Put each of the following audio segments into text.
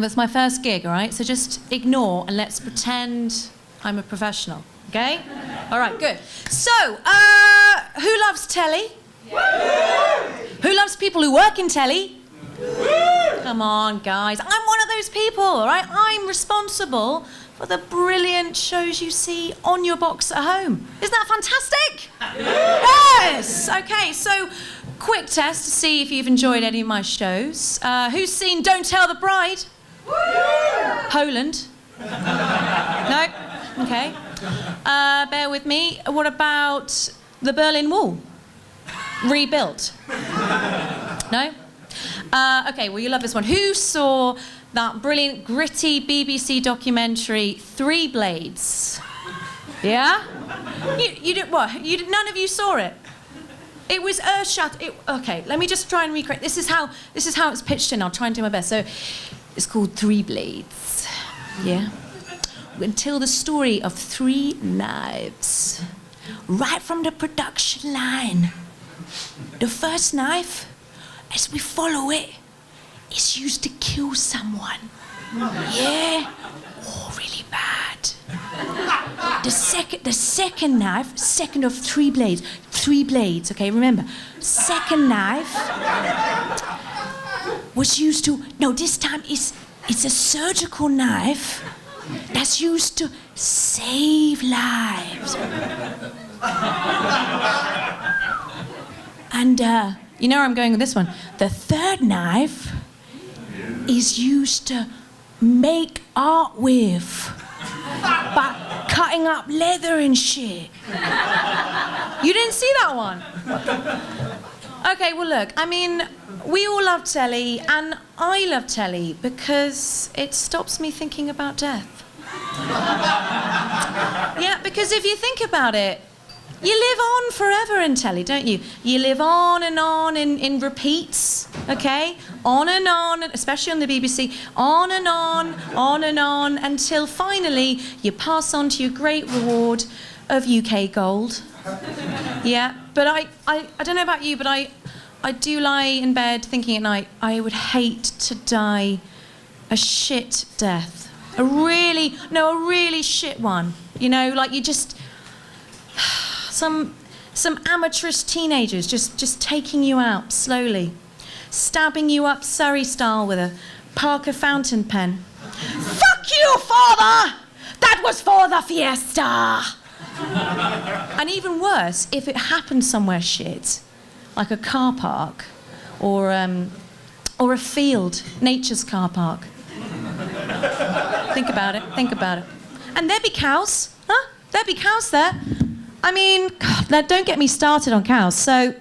That's my first gig, all right? So just ignore and let's pretend I'm a professional, okay? All right, good. So, who loves telly? Who loves people who work in telly? Come on, guys. I'm one of those people, all right? I'm responsible for the brilliant shows you see on your box at home. Isn't that fantastic? Yes! Okay, so quick test to see if you've enjoyed any of my shows. Who's seen Don't Tell the Bride? Poland? No? Okay. Bear with me. What about the Berlin Wall? Rebuilt? No? Okay, well, you love this one. Who saw that brilliant, gritty BBC documentary, Three Blades? Yeah? You did what? None of you saw it? It was earth-shattering. Okay, let me just try and recreate. This is how it's pitched in. I'll try and do my best. So, it's called Three Blades. Yeah? We're going to tell the story of three knives. Right from the production line. The first knife, as we follow it, is used to kill someone. Yeah? Oh, really bad. The second knife, second of three blades. Three blades, okay, remember. Second knife was used to, no, this time it's a surgical knife that's used to save lives. And you know where I'm going with this one. The third knife is used to make art with, by cutting up leather and shit. You didn't see that one? Okay, well look, I mean, we all love telly, and I love telly because it stops me thinking about death. Yeah, because if you think about it, you live on forever in telly, don't you? You live on in repeats, okay? On and on, especially on the BBC, on and on, until finally you pass on to your great reward of UK gold. Yeah, but I don't know about you, but I do lie in bed thinking at night, I would hate to die a shit death. A really shit one. You know, like you just... Some amateurish teenagers just taking you out slowly, stabbing you up Surrey style with a Parker fountain pen. Fuck you, father! That was for the fiesta! And even worse, if it happened somewhere shit, like a car park or a field, nature's car park. Think about it. And there'd be cows, huh? There'd be cows there. I mean, God, now don't get me started on cows. So,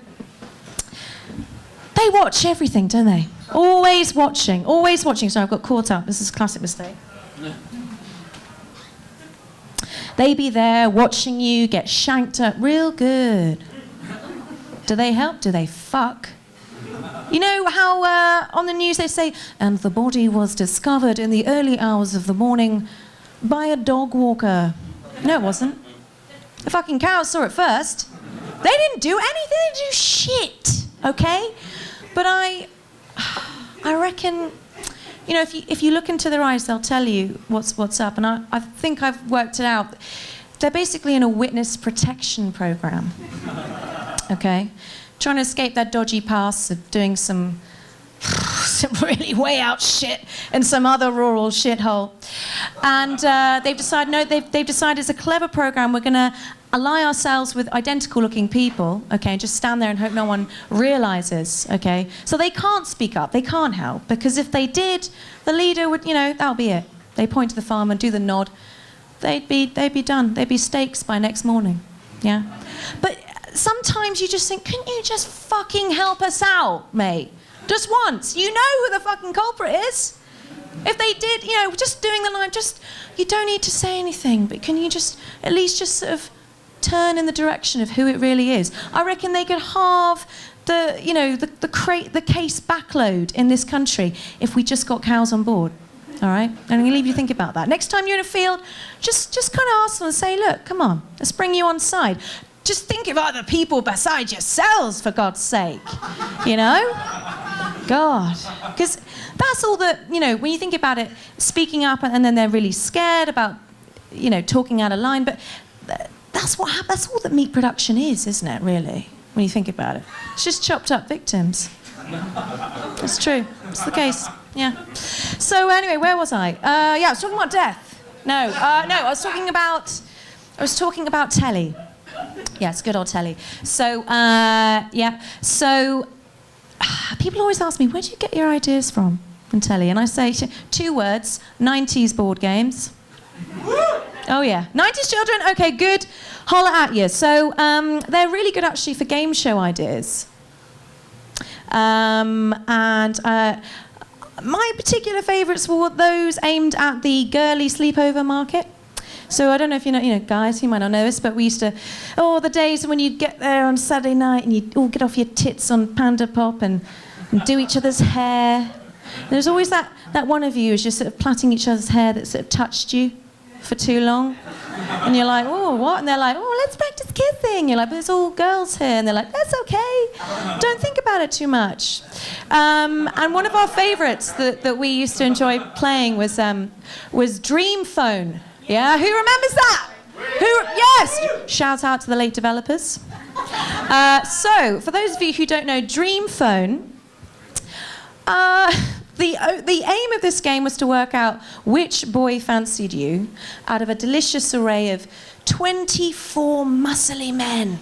they watch everything, don't they? Always watching. Sorry, I've got caught up. This is a classic mistake. They be there watching you get shanked up real good. Do they help? Do they fuck? You know how on the news they say, and the body was discovered in the early hours of the morning by a dog walker. No, it wasn't. The fucking cows saw it first. They didn't do anything, they didn't do shit, okay? But I reckon, you know, if you look into their eyes, they'll tell you what's up. And I think I've worked it out. They're basically in a witness protection program, okay? Trying to escape that dodgy past of doing some really way out shit in some other rural shithole. And they've decided it's a clever program. We're going to ally ourselves with identical looking people, okay, and just stand there and hope no one realizes, okay? So they can't speak up, they can't help, because if they did, the leader would, you know, that'll be it. They point to the farmer, do the nod, they'd be done. They'd be steaks by next morning, yeah? But sometimes you just think, couldn't you just fucking help us out, mate? Just once. You know who the fucking culprit is. If they did, you know, just doing the line, you don't need to say anything, but can you just, at least just sort of turn in the direction of who it really is? I reckon they could halve the, you know, the case backload in this country if we just got cows on board. All right? And I'm going to leave you think about that. Next time you're in a field, just kind of ask them and say, look, come on, let's bring you on side. Just think of other people besides yourselves, for God's sake. You know? God. Because that's all that, you know, when you think about it, speaking up and then they're really scared about, you know, talking out of line. But that's all that meat production is, isn't it, really? When you think about it. It's just chopped up victims. It's true. It's the case. Yeah. So anyway, where was I? Yeah, I was talking about death. No, I was talking about telly. Yes, good old telly. So, yeah. So, people always ask me, where do you get your ideas from telly? And I say 2 words, 90s board games. Oh, yeah. 90s children? Okay, good. Holler at you. So, they're really good, actually, for game show ideas. My particular favourites were those aimed at the girly sleepover market. So I don't know if you know, guys, you might not know this, but we used to, the days when you'd get there on Saturday night and you'd all get off your tits on Panda Pop and do each other's hair. There's always that one of you who's just sort of plaiting each other's hair that sort of touched you for too long. And you're like, oh, what? And they're like, oh, let's practice kissing. You're like, but there's all girls here. And they're like, that's okay. Don't think about it too much. And one of our favourites that we used to enjoy playing was Dream Phone. Yeah, who remembers that? Yes! Shout out to the late developers. So, for those of you who don't know, Dream Phone, the aim of this game was to work out which boy fancied you out of a delicious array of 24 muscly men.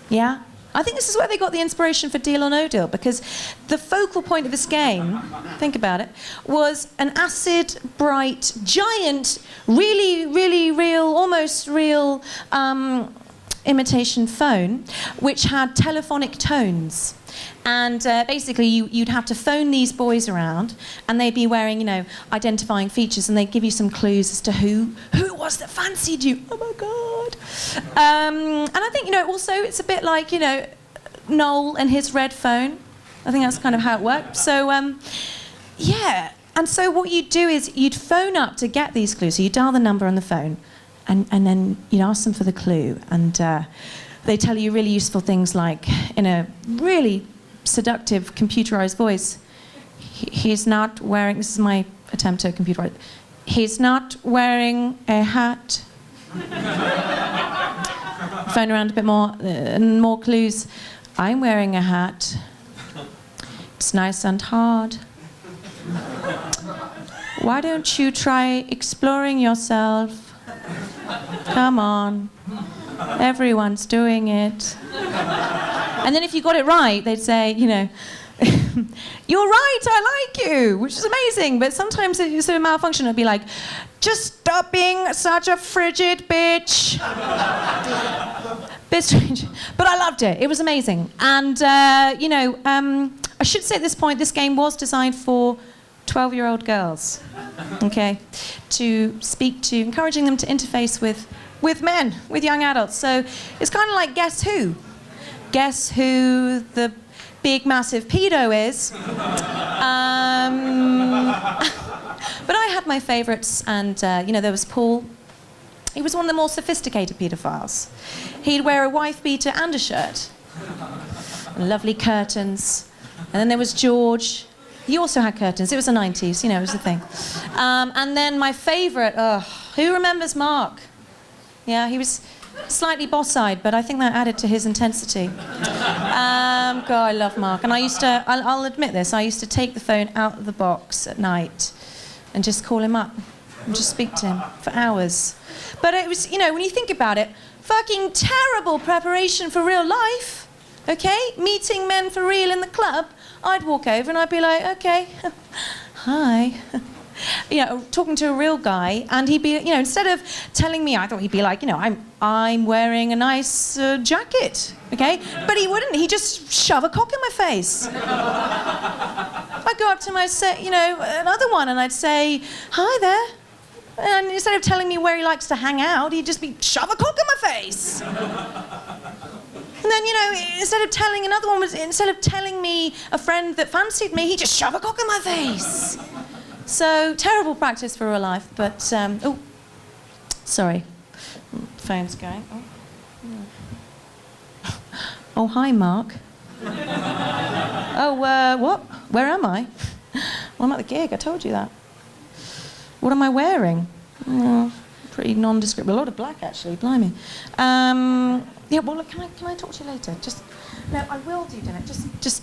Yeah? I think this is where they got the inspiration for Deal or No Deal, because the focal point of this game, think about it, was an acid, bright, giant, really, really real, almost real imitation phone, which had telephonic tones. And basically, you'd have to phone these boys around, and they'd be wearing, identifying features, and they'd give you some clues as to who it was that fancied you. Oh my God! And I think, also it's a bit like, Noel and his red phone. I think that's kind of how it worked. So, yeah. And so what you'd do is you'd phone up to get these clues. So you dial the number on the phone, and then you'd ask them for the clue, and they tell you really useful things like, in a really seductive computerized voice, he's not wearing, this is my attempt to computerize, he's not wearing a hat. Phone around a bit more, and more clues. I'm wearing a hat. It's nice and hard. Why don't you try exploring yourself? Come on. Everyone's doing it. And then if you got it right, they'd say, you're right, I like you, which is amazing. But sometimes it's a malfunction. It'd be like, just stop being such a frigid bitch. Bit strange. But I loved it. It was amazing. And, I should say at this point, this game was designed for 12-year-old girls, okay, to speak to, encouraging them to interface with men, with young adults. So it's kind of like Guess Who? Guess who the big, massive pedo is? But I had my favourites, and, there was Paul. He was one of the more sophisticated paedophiles. He'd wear a wife beater and a shirt. And lovely curtains. And then there was George. He also had curtains. It was the 90s, it was the thing. And then my favourite, who remembers Mark? Yeah, he was slightly boss-eyed, but I think that added to his intensity. God, I love Mark. And I'll admit this, I used to take the phone out of the box at night and just call him up and just speak to him for hours. But it was, when you think about it, fucking terrible preparation for real life, okay? Meeting men for real in the club, I'd walk over and I'd be like, okay, hi. Talking to a real guy, and he'd be, instead of telling me, I thought he'd be like, I'm wearing a nice jacket, okay? But he wouldn't. He'd just shove a cock in my face. I'd go up to him, I'd say, another one, and I'd say, hi there. And instead of telling me where he likes to hang out, he'd just be, shove a cock in my face. And then, instead of telling another one, instead of telling me a friend that fancied me, he'd just shove a cock in my face. So, terrible practice for real life, but, sorry. Phone's going. Oh, hi, Mark. Oh, what? Where am I? Well, I'm at the gig, I told you that. What am I wearing? Pretty nondescript. A lot of black, actually, blimey. Yeah, well, look, can I talk to you later? No, I will do dinner. Just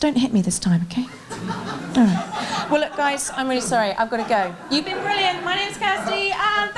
don't hit me this time, okay? All right. Well, look, guys, I'm really sorry. I've got to go. You've been brilliant. My name's Kirsty, and